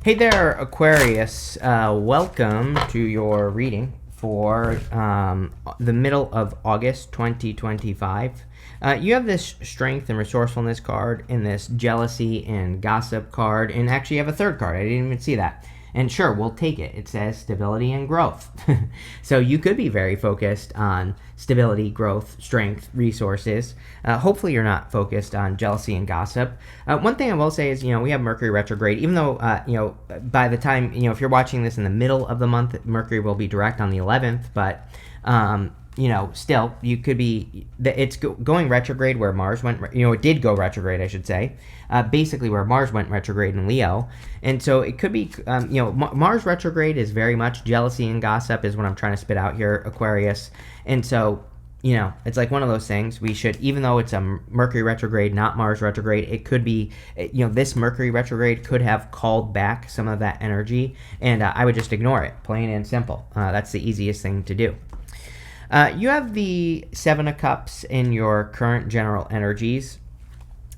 Hey there, Aquarius. Welcome to your reading for the middle of August 2025. You have this strength and resourcefulness card and this jealousy and gossip card, and actually you have a third card. I didn't even see that. And sure, we'll take it. It says stability and growth. So you could be very focused on stability, growth, strength, resources. Hopefully you're not focused on jealousy and gossip. One thing I will say is, we have Mercury retrograde, even though, by the time, if you're watching this in the middle of the month, Mercury will be direct on the 11th, but, still, you could be, it's going retrograde where Mars went, it did go retrograde, I should say, basically where Mars went retrograde in Leo. And so it could be, Mars retrograde is very much jealousy and gossip is what I'm trying to spit out here, Aquarius. And so, it's like one of those things we should, even though it's a Mercury retrograde, not Mars retrograde, it could be, this Mercury retrograde could have called back some of that energy, and I would just ignore it, plain and simple. That's the easiest thing to do. You have the Seven of Cups in your current general energies.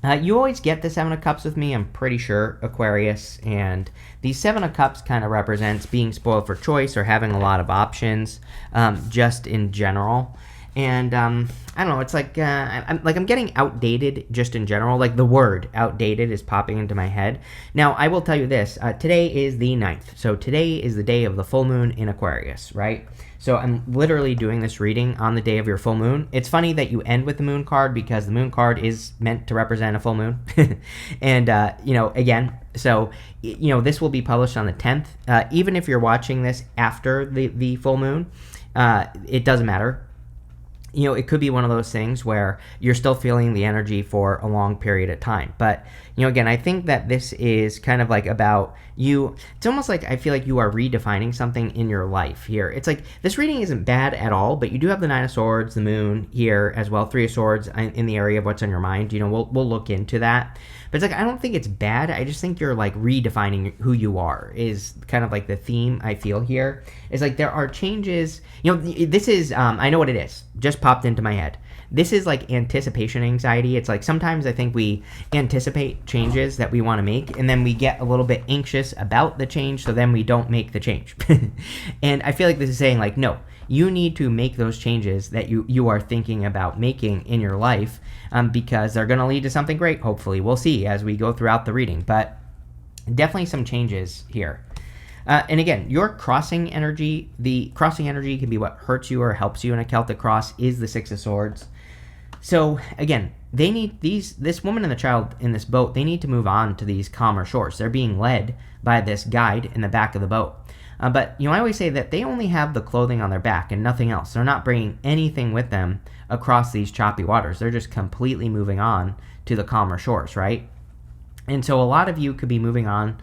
You always get the Seven of Cups with me, I'm pretty sure, Aquarius. And the Seven of Cups kind of represents being spoiled for choice or having a lot of options, just in general. And I don't know, it's like I'm getting outdated just in general. Like the word outdated is popping into my head. Now, I will tell you this. Today is the 9th. So today is the day of the full moon in Aquarius, right? So I'm literally doing this reading on the day of your full moon. It's funny that you end with the moon card because the moon card is meant to represent a full moon. And, again, so, this will be published on the 10th. Even if you're watching this after the full moon, it doesn't matter. It could be one of those things where you're still feeling the energy for a long period of time. But, again, I think that this is kind of like about you. It's almost like I feel like you are redefining something in your life here. It's like this reading isn't bad at all, but you do have the Nine of Swords, the moon here as well, Three of Swords in the area of what's on your mind. We'll look into that. But it's like, I don't think it's bad. I just think you're like redefining who you are is kind of like the theme I feel here. It's like there are changes. This is, I know what it is. Just popped into my head. This is like anticipation anxiety. It's like sometimes I think we anticipate changes that we want to make, and then we get a little bit anxious about the change, so then we don't make the change. And I feel like this is saying like, no, you need to make those changes that you are thinking about making in your life, because they're going to lead to something great, hopefully. We'll see as we go throughout the reading, but definitely some changes here. And again, your crossing energy, the crossing energy can be what hurts you or helps you in a Celtic cross, is the Six of Swords. So again, they need this woman and the child in this boat, they need to move on to these calmer shores. They're being led by this guide in the back of the boat. But, I always say that they only have the clothing on their back and nothing else. They're not bringing anything with them across these choppy waters. They're just completely moving on to the calmer shores, right? And so a lot of you could be moving on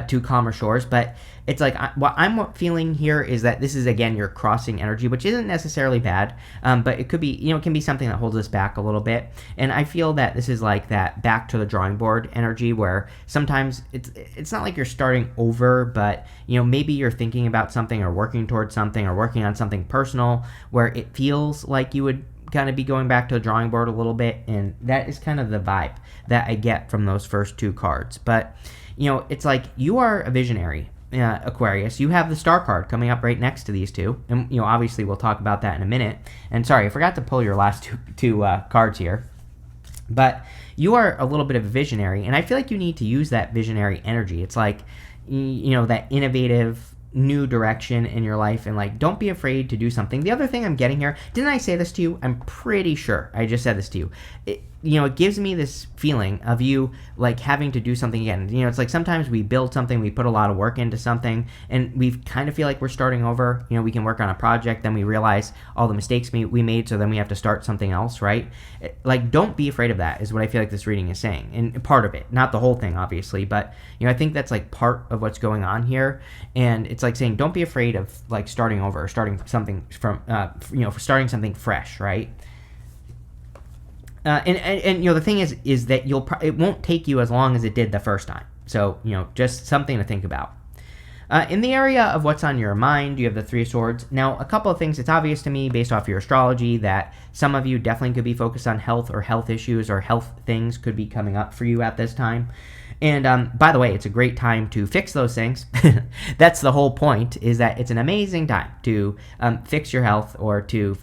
to calmer shores, but it's like what I'm feeling here is that this is, again, your crossing energy, which isn't necessarily bad, but it could be, it can be something that holds us back a little bit. And I feel that this is like that back to the drawing board energy where sometimes it's not like you're starting over, but, maybe you're thinking about something or working towards something or working on something personal where it feels like you would kind of be going back to the drawing board a little bit, and that is kind of the vibe that I get from those first two cards. But it's like you are a visionary, Aquarius. You have the Star card coming up right next to these two, and obviously we'll talk about that in a minute. And sorry, I forgot to pull your last two cards here, but you are a little bit of a visionary, and I feel like you need to use that visionary energy. It's like that innovative new direction in your life, and like don't be afraid to do something. The other thing I'm getting here, didn't I say this to you? I'm pretty sure I just said this to you. It gives me this feeling of you like having to do something again. It's like sometimes we build something, we put a lot of work into something, and we kind of feel like we're starting over. We can work on a project, then we realize all the mistakes we made, so then we have to start something else, right? Like, don't be afraid of that is what I feel like this reading is saying, and part of it, not the whole thing, obviously, but I think that's like part of what's going on here, and it's like saying don't be afraid of like starting over or starting something from starting something fresh, right? And the thing is that it won't take you as long as it did the first time. So, just something to think about. In the area of what's on your mind, you have the Three of Swords. Now, a couple of things. It's obvious to me, based off your astrology, that some of you definitely could be focused on health or health issues or health things could be coming up for you at this time. And by the way, it's a great time to fix those things. That's the whole point, is that it's an amazing time to fix your health, or to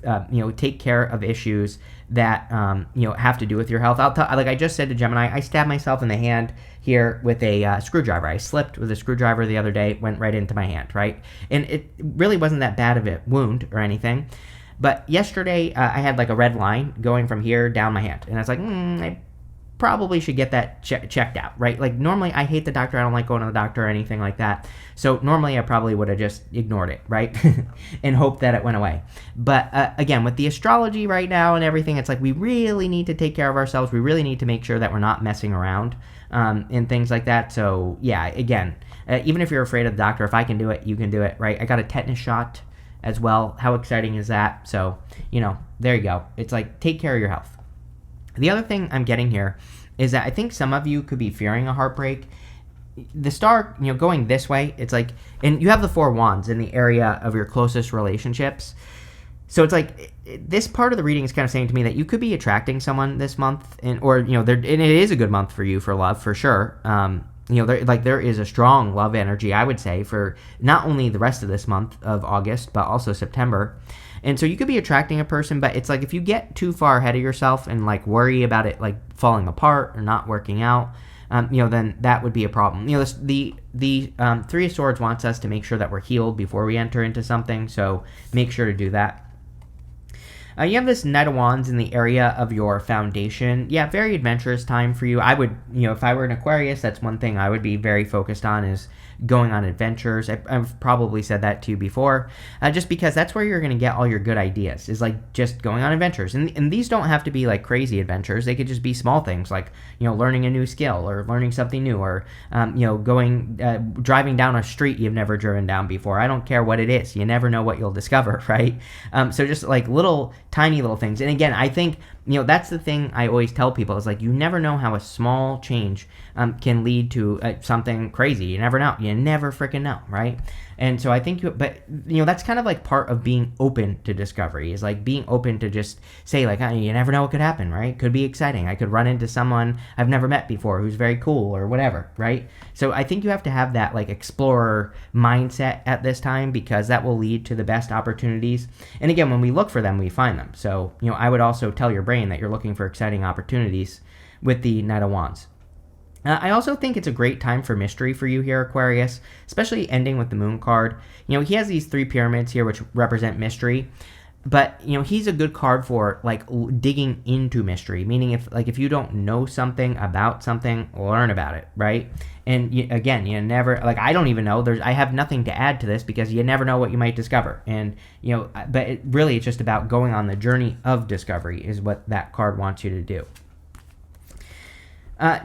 take care of issues that have to do with your health. Like I just said to Gemini, I stabbed myself in the hand here with a screwdriver. I slipped with a screwdriver the other day, went right into my hand, right? And it really wasn't that bad of a wound or anything. But yesterday, I had like a red line going from here down my hand. And I was like, I probably should get that checked out, right? Like normally I hate the doctor. I don't like going to the doctor or anything like that. So normally I probably would have just ignored it, right? And hoped that it went away. But again, with the astrology right now and everything, it's like we really need to take care of ourselves. We really need to make sure that we're not messing around and things like that. So yeah, again, even if you're afraid of the doctor, if I can do it, you can do it, right? I got a tetanus shot as well. How exciting is that? So, there you go. It's like, take care of your health. The other thing I'm getting here is that I think some of you could be fearing a heartbreak. The star, going this way, it's like, and you have the 4 wands in the area of your closest relationships. So it's like, this part of the reading is kind of saying to me that you could be attracting someone this month, and it is a good month for you for love, for sure. There is a strong love energy, I would say, for not only the rest of this month of August, but also September. And so you could be attracting a person, but it's like if you get too far ahead of yourself and like worry about it like falling apart or not working out, then that would be a problem. The 3 of Swords wants us to make sure that we're healed before we enter into something, so make sure to do that. You have this Knight of Wands in the area of your foundation. Yeah, very adventurous time for you. I would, if I were an Aquarius, that's one thing I would be very focused on, is going on adventures. I've probably said that to you before, just because that's where you're going to get all your good ideas, is like just going on adventures. And these don't have to be like crazy adventures. They could just be small things like, learning a new skill, or learning something new, or, driving down a street you've never driven down before. I don't care what it is. You never know what you'll discover, right? So just like tiny little things. And again, I think, that's the thing I always tell people, is like, you never know how a small change can lead to something crazy. You never know. You never freaking know, right? And so I think, that's kind of like part of being open to discovery, is like being open to just say like, you never know what could happen, right? Could be exciting. I could run into someone I've never met before who's very cool, or whatever, right? So I think you have to have that like explorer mindset at this time, because that will lead to the best opportunities. And again, when we look for them, we find them. So, I would also tell your brain that you're looking for exciting opportunities with the Knight of Wands. I also think it's a great time for mystery for you here, Aquarius, especially ending with the Moon card. He has these 3 pyramids here, which represent mystery. But, he's a good card for, like, digging into mystery. Meaning, if you don't know something about something, learn about it, right? And, again, you never, like, I don't even know. I have nothing to add to this, because you never know what you might discover. And, but it's just about going on the journey of discovery is what that card wants you to do.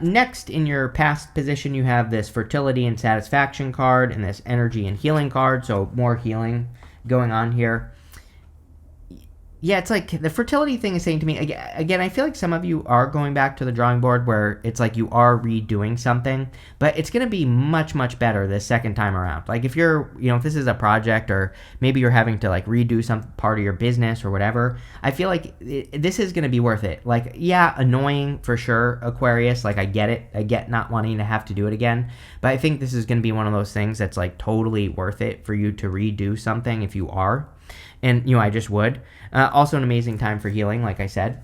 Next, in your past position, you have this fertility and satisfaction card, and this energy and healing card, so more healing going on here. Yeah, it's like the fertility thing is saying to me, again, I feel like some of you are going back to the drawing board, where it's like you are redoing something, but it's going to be much, much better the second time around. Like if you're, if this is a project, or maybe you're having to like redo some part of your business or whatever, I feel like this is going to be worth it. Like, yeah, annoying for sure, Aquarius. Like I get it. I get not wanting to have to do it again, but I think this is going to be one of those things that's like totally worth it for you to redo something if you are. And, I just would. Also an amazing time for healing, like I said.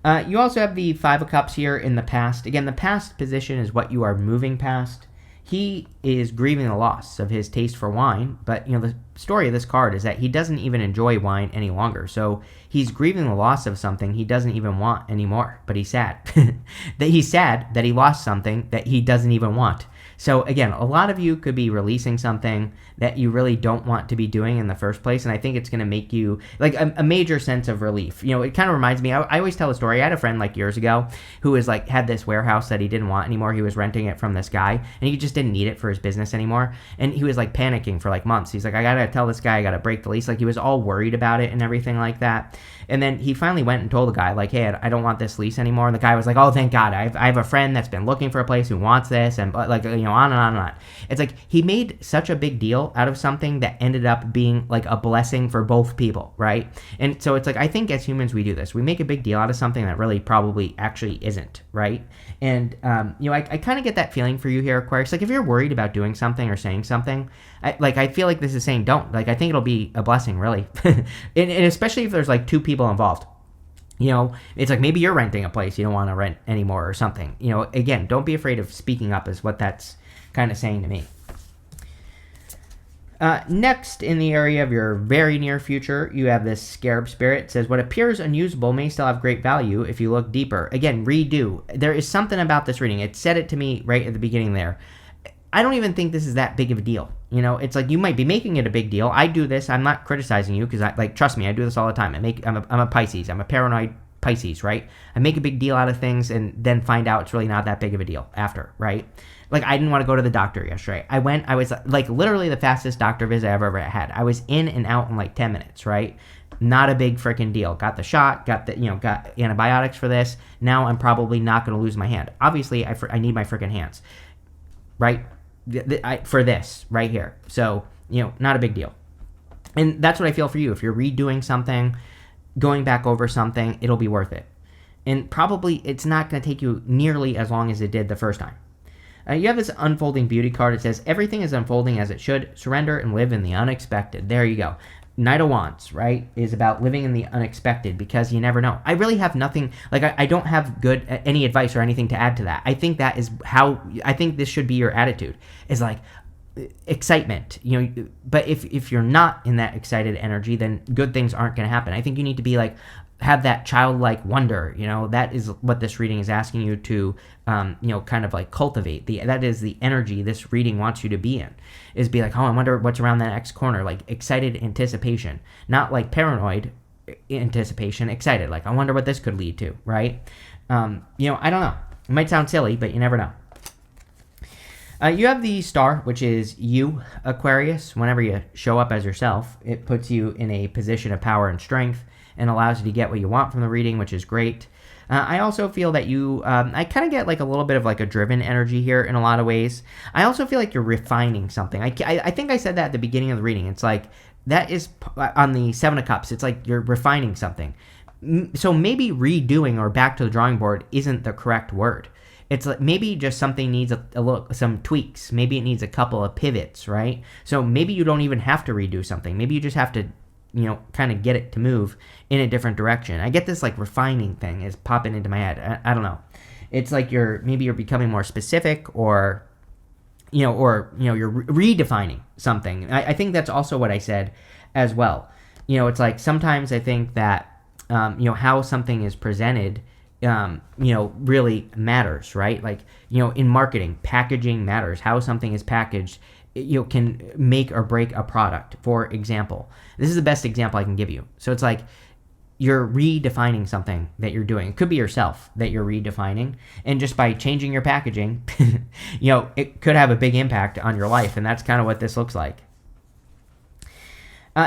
You also have the 5 of Cups here in the past. Again, the past position is what you are moving past. He is grieving the loss of his taste for wine, but, the story of this card is that he doesn't even enjoy wine any longer. So he's grieving the loss of something he doesn't even want anymore, but he's sad. He's sad that he lost something that he doesn't even want. So again, a lot of you could be releasing something that you really don't want to be doing in the first place, and I think it's going to make you like a major sense of relief. It kind of reminds me, I always tell a story. I had a friend like years ago who was like, had this warehouse that he didn't want anymore. He was renting it from this guy, and he just didn't need it for his business anymore, and he was like panicking for like months. He's like, I gotta tell this guy I gotta break the lease. Like he was all worried about it and everything like that. And then he finally went and told the guy, like, hey, I don't want this lease anymore. And the guy was like, oh, thank God. I have a friend that's been looking for a place who wants this. And like, on and on and on. It's like he made such a big deal out of something that ended up being like a blessing for both people, right? And so it's like, I think as humans we do this. We make a big deal out of something that really probably actually isn't, right? And, I kind of get that feeling for you here, Aquarius. Like if you're worried about doing something or saying something, I feel like this is saying don't. Like I think it'll be a blessing, really. and especially if there's like two people involved. It's like maybe you're renting a place you don't want to rent anymore or something. Again, don't be afraid of speaking up is what that's kind of saying to me. Next, in the area of your very near future, you have this scarab spirit. It says, what appears unusable may still have great value if you look deeper. Again, redo. There is something about this reading. It said it to me right at the beginning there. I don't even think this is that big of a deal. It's like you might be making it a big deal. I do this. I'm not criticizing you because trust me, I do this all the time. I'm a Pisces. I'm a paranoid Pisces, right? I make a big deal out of things and then find out it's really not that big of a deal after, right? Like I didn't want to go to the doctor yesterday. I was like literally the fastest doctor visit I've ever had. I was in and out in like 10 minutes, right? Not a big freaking deal. Got the shot, got antibiotics for this. Now I'm probably not going to lose my hand. Obviously, I need my freaking hands, right? For this right here. So, not a big deal. And that's what I feel for you. If you're redoing something, going back over something, it'll be worth it. And probably it's not going to take you nearly as long as it did the first time. You have this unfolding beauty card. It says, everything is unfolding as it should. Surrender and live in the unexpected. There you go. Knight of Wands, right, is about living in the unexpected because you never know. I really have nothing, I don't have any advice or anything to add to that. I think that is I think this should be your attitude, is like excitement, but if you're not in that excited energy, then good things aren't going to happen. I think you need to be have that childlike wonder, that is what this reading is asking you to, kind of like cultivate. That is the energy this reading wants you to be in, is be like, oh, I wonder what's around that next corner, like excited anticipation, not like paranoid anticipation, excited, like I wonder what this could lead to, right? I don't know. It might sound silly, but you never know. You have the star, which is you, Aquarius. Whenever you show up as yourself, it puts you in a position of power and strength and allows you to get what you want from the reading, which is great. I also feel that I kind of get like a little bit of like a driven energy here in a lot of ways. I also feel like you're refining something. I think I said that at the beginning of the reading. It's like, that is on the Seven of Cups. It's like you're refining something. So maybe redoing or back to the drawing board isn't the correct word. It's like maybe just something needs some tweaks. Maybe it needs a couple of pivots, right? So maybe you don't even have to redo something. Maybe you just have to, kind of get it to move in a different direction. I get this like refining thing is popping into my head. I don't know. It's like you're becoming more specific or you're redefining something. I think that's also what I said as well. It's like sometimes I think that, how something is presented, really matters, right? Like, in marketing, packaging matters. How something is packaged, can make or break a product. For example, this is the best example I can give you. So it's like you're redefining something that you're doing. It could be yourself that you're redefining, and just by changing your packaging, it could have a big impact on your life, and that's kind of what this looks like.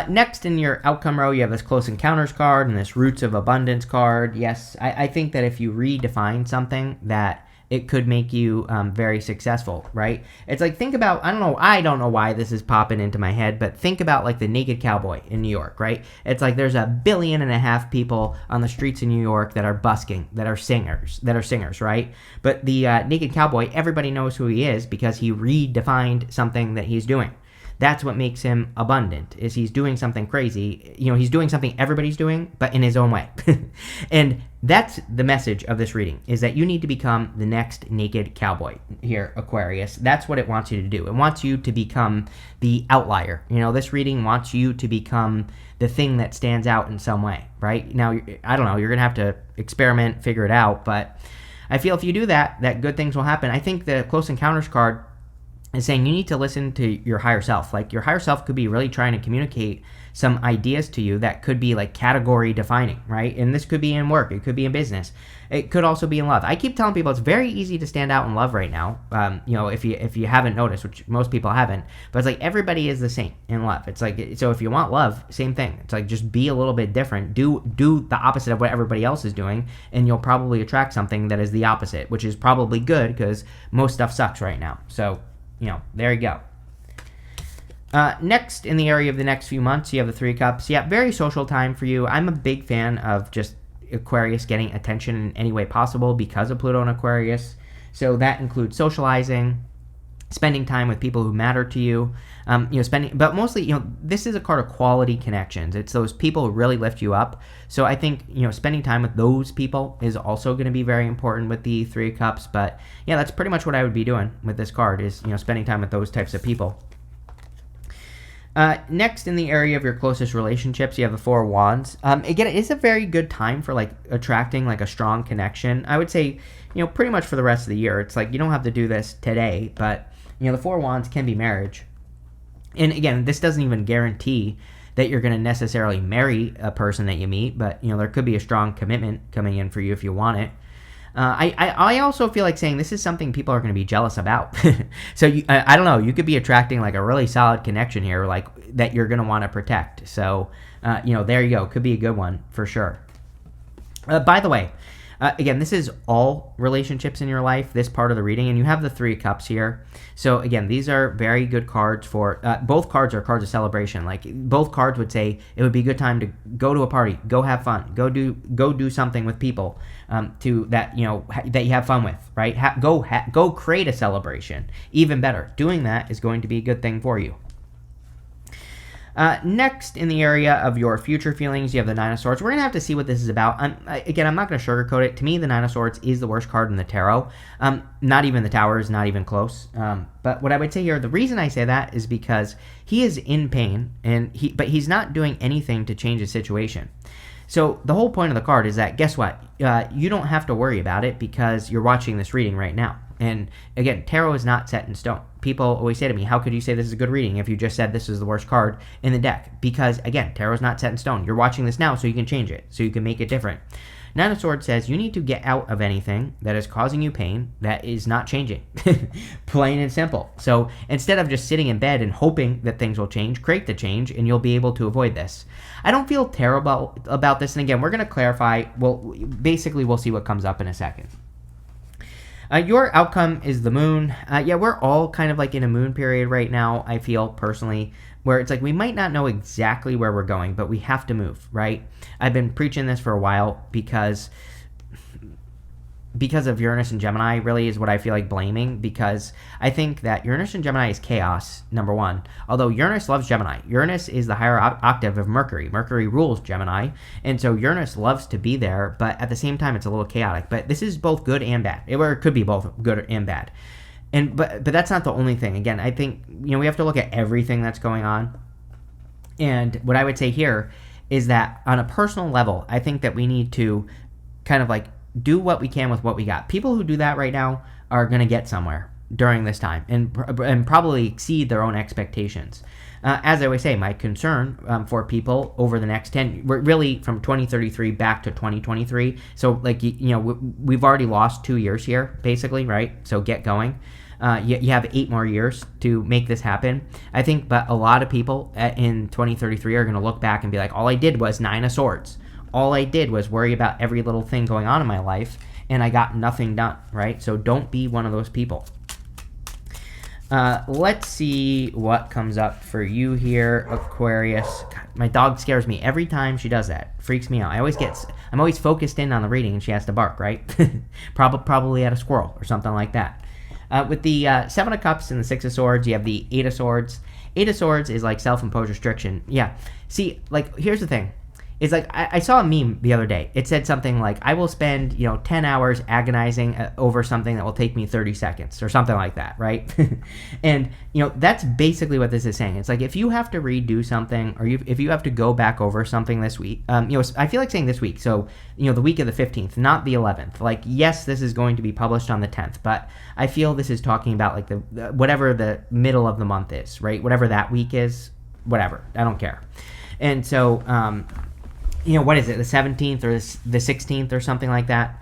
Next in your outcome row, you have this Close Encounters card and this Roots of Abundance card. Yes, I think that if you redefine something, that it could make you very successful, right? It's like, think about, I don't know why this is popping into my head, but think about like the Naked Cowboy in New York, right? It's like there's 1.5 billion people on the streets in New York that are busking, that are singers, right? But the Naked Cowboy, everybody knows who he is because he redefined something that he's doing. That's what makes him abundant, is he's doing something crazy. He's doing something everybody's doing, but in his own way. And that's the message of this reading, is that you need to become the next Naked Cowboy here, Aquarius. That's what it wants you to do. It wants you to become the outlier. This reading wants you to become the thing that stands out in some way, right? Now, I don't know, you're going to have to experiment, figure it out, but I feel if you do that good things will happen. I think the Close Encounters card is saying you need to listen to your higher self. Like, your higher self could be really trying to communicate some ideas to you that could be like category defining, right? And this could be in work, it could be in business, it could also be in love. I keep telling people it's very easy to stand out in love right now. If you haven't noticed, which most people haven't, but it's like everybody is the same in love. It's like, so if you want love, same thing. It's like, just be a little bit different. Do the opposite of what everybody else is doing, and you'll probably attract something that is the opposite, which is probably good because most stuff sucks right now. So there you go. Next, in the area of the next few months, you have the Three of Cups. Yeah, very social time for you. I'm a big fan of just Aquarius getting attention in any way possible because of Pluto and Aquarius. So that includes socializing, spending time with people who matter to you, but mostly, this is a card of quality connections. It's those people who really lift you up. So I think, spending time with those people is also going to be very important with the Three of Cups. But yeah, that's pretty much what I would be doing with this card is, spending time with those types of people. Next, in the area of your closest relationships, you have the Four of Wands. Again, it is a very good time for attracting a strong connection. I would say, pretty much for the rest of the year. It's you don't have to do this today, but the Four of Wands can be marriage. And again, this doesn't even guarantee that you're going to necessarily marry a person that you meet, but there could be a strong commitment coming in for you if you want it. I also feel like saying this is something people are going to be jealous about. So I don't know. You could be attracting a really solid connection here, that you're going to want to protect. So there you go. Could be a good one for sure. By the way, again, this is all relationships in your life, this part of the reading, and you have the Three of Cups here. So again, these are very good cards for, both cards are cards of celebration. Both cards would say it would be a good time to go to a party, go have fun, go do something with people that you have fun with, right? Go create a celebration. Even better, doing that is going to be a good thing for you. Next, in the area of your future feelings, you have the Nine of Swords. We're going to have to see what this is about. Again, I'm not going to sugarcoat it. To me, the Nine of Swords is the worst card in the tarot. Not even the Tower is not even close. But what I would say here, the reason I say that is because he is in pain, but he's not doing anything to change the situation. So the whole point of the card is that, guess what? You don't have to worry about it because you're watching this reading right now. And again, tarot is not set in stone. People always say to me, how could you say this is a good reading if you just said this is the worst card in the deck? Because, again, tarot is not set in stone. You're watching this now so you can change it, so you can make it different. Nine of Swords says you need to get out of anything that is causing you pain that is not changing. Plain and simple. So instead of just sitting in bed and hoping that things will change, create the change, and you'll be able to avoid this. I don't feel terrible about this. And again, we're going to clarify. Well, basically, we'll see what comes up in a second. Your outcome is the moon. Yeah, we're all kind of in a moon period right now, I feel personally, where it's we might not know exactly where we're going, but we have to move, right? I've been preaching this for a while because of Uranus and Gemini really is what I feel like blaming, because I think that Uranus and Gemini is chaos, number one. Although Uranus loves Gemini. Uranus is the higher octave of Mercury. Mercury rules Gemini, and so Uranus loves to be there, but at the same time it's a little chaotic. But this is both good and bad. It could be both good and bad. But that's not the only thing. Again, I think we have to look at everything that's going on. And what I would say here is that on a personal level, I think that we need to kind of do what we can with what we got. People who do that right now are going to get somewhere during this time and probably exceed their own expectations. As I always say, my concern for people over the next 10, really from 2033 back to 2023. So we've already lost 2 years here, basically, right? So get going. You have 8 more years to make this happen. I think, but a lot of people in 2033 are going to look back and be like, all I did was Nine of Swords. All I did was worry about every little thing going on in my life, and I got nothing done, right? So don't be one of those people. Let's see what comes up for you here, Aquarius. God, my dog scares me every time she does that. Freaks me out. I'm always focused in on the reading, and she has to bark, right? Probably at a squirrel or something like that. With the Seven of Cups and the Six of Swords, you have the Eight of Swords. Eight of Swords is self-imposed restriction. Yeah. See, here's the thing. It's I saw a meme the other day. It said something I will spend, 10 hours agonizing over something that will take me 30 seconds or something like that, right? And, that's basically what this is saying. It's if you have to redo something or if you have to go back over something this week, I feel like saying this week. So, the week of the 15th, not the 11th. Yes, this is going to be published on the 10th, but I feel this is talking about the whatever the middle of the month is, right? Whatever that week is, whatever. I don't care. And so, what is it, the 17th or the 16th or something like that?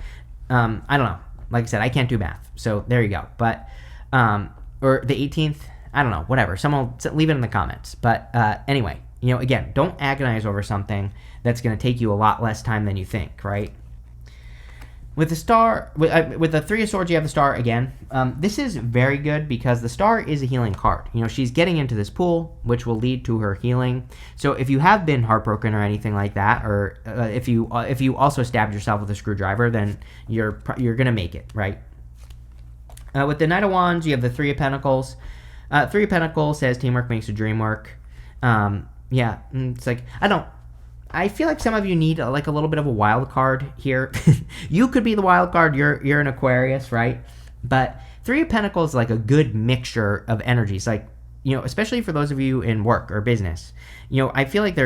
I don't know. Like I said, I can't do math. So there you go. But, or the 18th, I don't know, whatever. Someone leave it in the comments. But anyway, again, don't agonize over something that's going to take you a lot less time than you think, right? With the star, with the Three of Swords, you have the star again. This is very good because the star is a healing card. You know, she's getting into this pool, which will lead to her healing. So if you have been heartbroken or anything like that, or if you also stabbed yourself with a screwdriver, then you're gonna make it, right? With the Knight of Wands, you have the Three of Pentacles. Three of Pentacles says teamwork makes the dream work. Yeah, it's like I feel like some of you need like a little bit of a wild card here. You could be the wild card. You're an Aquarius, right? But Three of Pentacles is like a good mixture of energies. Like, you know, especially for those of you in work or business, you know, I feel like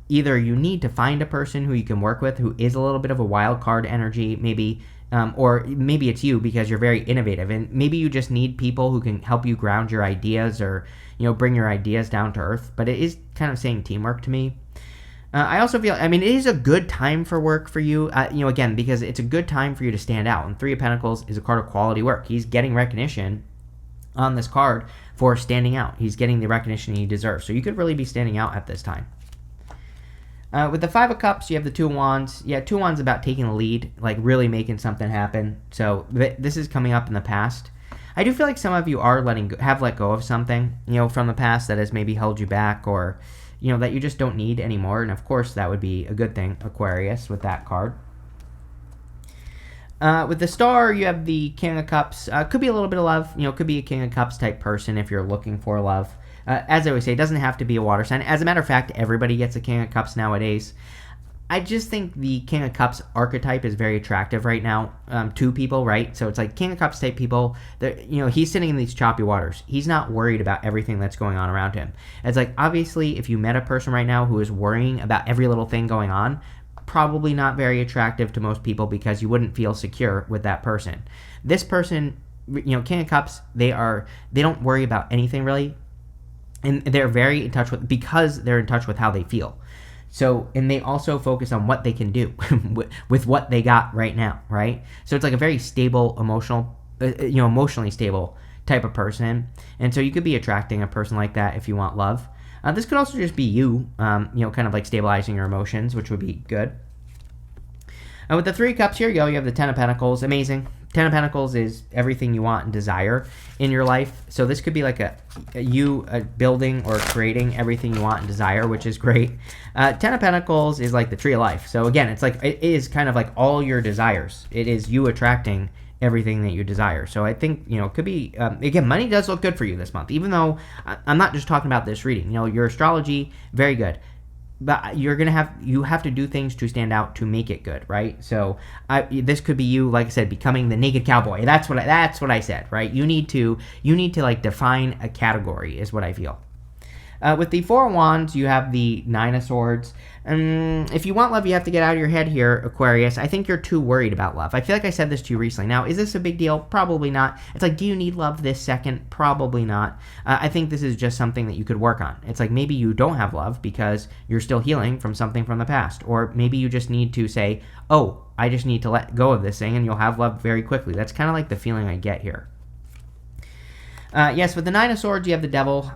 either you need to find a person who you can work with who is a little bit of a wild card energy, maybe, or maybe it's you because you're very innovative, and maybe you just need people who can help you ground your ideas or, you know, bring your ideas down to earth. But it is kind of saying teamwork to me. I also feel, I mean, it is a good time for work for you, you know, again, because it's a good time for you to stand out. And Three of Pentacles is a card of quality work. He's getting recognition on this card for standing out. He's getting the recognition he deserves. So you could really be standing out at this time. With the Five of Cups, you have the Two of Wands. Yeah, Two of Wands about taking the lead, like really making something happen. So this is coming up in the past. I do feel like some of you are have let go of something, you know, from the past that has maybe held you back, or, you know, that you just don't need anymore. And of course, that would be a good thing, Aquarius, with that card. With the star, you have the King of Cups. Could be a little bit of love. You know, could be a King of Cups type person if you're looking for love. As I always say, it doesn't have to be a water sign. As a matter of fact, everybody gets a King of Cups nowadays. I just think the King of Cups archetype is very attractive right now to people, right? So it's like King of Cups type people, you know, he's sitting in these choppy waters. He's not worried about everything that's going on around him. It's like, obviously, if you met a person right now who is worrying about every little thing going on, probably not very attractive to most people because you wouldn't feel secure with that person. This person, you know, King of Cups, they don't worry about anything really. And they're very in touch with, because they're in touch with how they feel. So, and they also focus on what they can do with what they got right now, right? So it's like a very stable, emotionally stable type of person. And so you could be attracting a person like that if you want love. This could also just be you, you know, kind of like stabilizing your emotions, which would be good. With the Three of Cups, here you go. You have the Ten of Pentacles. Amazing. Ten of Pentacles is everything you want and desire in your life. So this could be like you building or creating everything you want and desire, which is great. Ten of Pentacles is like the tree of life. So again, it's like, it is kind of like all your desires. It is you attracting everything that you desire. So I think, you know, it could be, again, money does look good for you this month, even though I'm not just talking about this reading. You know, your astrology, very good. But you have to do things to stand out to make it good, right? So this could be you, like I said, becoming the naked cowboy. That's what I said, right? You need to like define a category, is what I feel. With the Four of Wands, you have the Nine of Swords. If you want love, you have to get out of your head here, Aquarius. I think you're too worried about love. I feel like I said this to you recently. Now, is this a big deal? Probably not. It's like, do you need love this second? Probably not. I think this is just something that you could work on. It's like maybe you don't have love because you're still healing from something from the past. Or maybe you just need to say, oh, I just need to let go of this thing, and you'll have love very quickly. That's kind of like the feeling I get here. Yes, with the Nine of Swords, you have the Devil.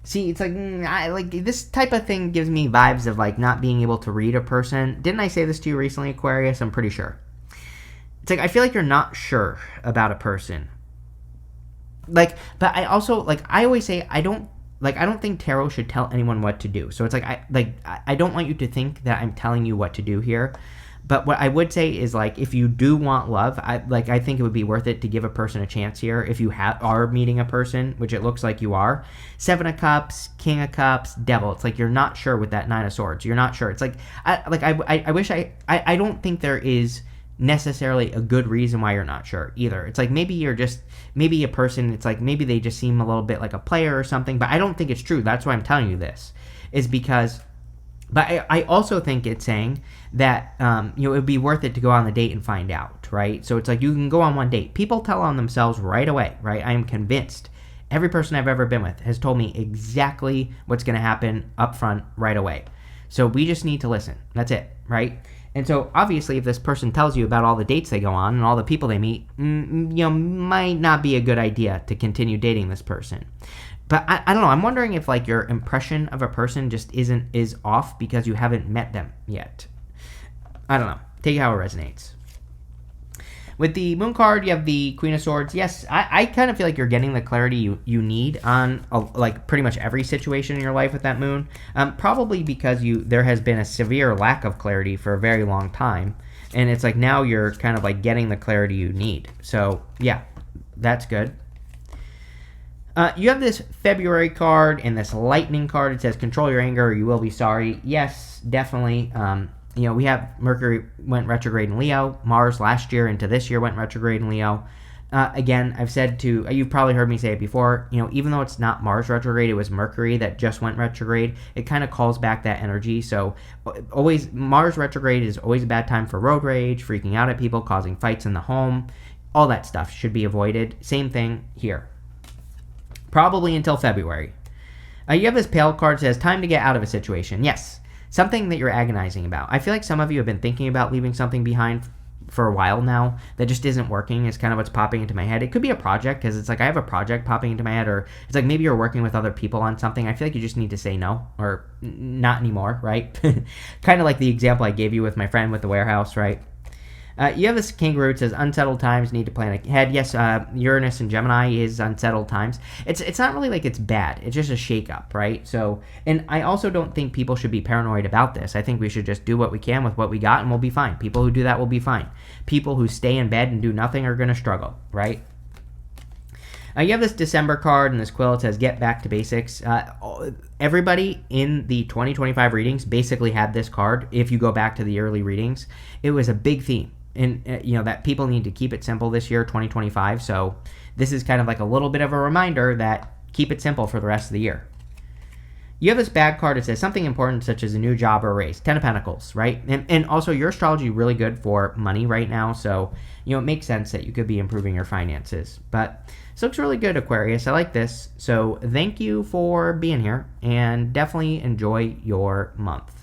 See, it's like, like this type of thing gives me vibes of like not being able to read a person. Didn't I say this to you recently, Aquarius? I'm pretty sure. It's like, I feel like you're not sure about a person. Like, but I also, like, I always say, I don't think tarot should tell anyone what to do. So it's like, I don't want you to think that I'm telling you what to do here. But what I would say is, like, if you do want love, I think it would be worth it to give a person a chance here. If you are meeting a person, which it looks like you are. Seven of Cups, King of Cups, Devil. It's like you're not sure with that Nine of Swords. You're not sure. It's like, I don't think there is necessarily a good reason why you're not sure either. It's like maybe a person, it's like maybe they just seem a little bit like a player or something, but I don't think it's true. That's why I'm telling you this, is because... But I also think it's saying that, it would be worth it to go on the date and find out, right? So it's like you can go on one date. People tell on themselves right away, right? I am convinced every person I've ever been with has told me exactly what's going to happen up front right away. So we just need to listen. That's it, right? And so obviously if this person tells you about all the dates they go on and all the people they meet, might not be a good idea to continue dating this person. But I don't know. I'm wondering if like your impression of a person just is off because you haven't met them yet. I don't know. Take it how it resonates. With the Moon card, you have the Queen of Swords. Yes, I kind of feel like you're getting the clarity you need on like pretty much every situation in your life with that Moon. Probably because there has been a severe lack of clarity for a very long time. And it's like now you're kind of like getting the clarity you need. So yeah, that's good. You have this February card and this Lightning card. It says control your anger or you will be sorry. Yes, definitely. We have Mercury went retrograde in Leo. Mars last year into this year went retrograde in Leo. Again, I've said you've probably heard me say it before, even though it's not Mars retrograde, it was Mercury that just went retrograde. It kind of calls back that energy. So always, Mars retrograde is always a bad time for road rage, freaking out at people, causing fights in the home. All that stuff should be avoided. Same thing here. Probably until February. You have this Pale card that says time to get out of a situation. Yes, something that you're agonizing about. I feel like some of you have been thinking about leaving something behind for a while now that just isn't working is kind of what's popping into my head. It could be a project because it's like I have a project popping into my head, or it's like maybe you're working with other people on something. I feel like you just need to say no or not anymore, right? Kind of like the example I gave you with my friend with the warehouse, right? You have this Kangaroo. It says unsettled times, need to plan ahead. Yes, Uranus and Gemini is unsettled times. It's not really like it's bad. It's just a shakeup, right? So, and I also don't think people should be paranoid about this. I think we should just do what we can with what we got and we'll be fine. People who do that will be fine. People who stay in bed and do nothing are going to struggle, right? You have this December card and this quill. It says get back to basics. Everybody in the 2025 readings basically had this card. If you go back to the early readings, it was a big theme. And, that people need to keep it simple this year, 2025. So this is kind of like a little bit of a reminder that keep it simple for the rest of the year. You have this bad card. It says something important such as a new job or a raise. 10 of Pentacles, right? And also your astrology really good for money right now. So, it makes sense that you could be improving your finances. But this looks really good, Aquarius. I like this. So thank you for being here and definitely enjoy your month.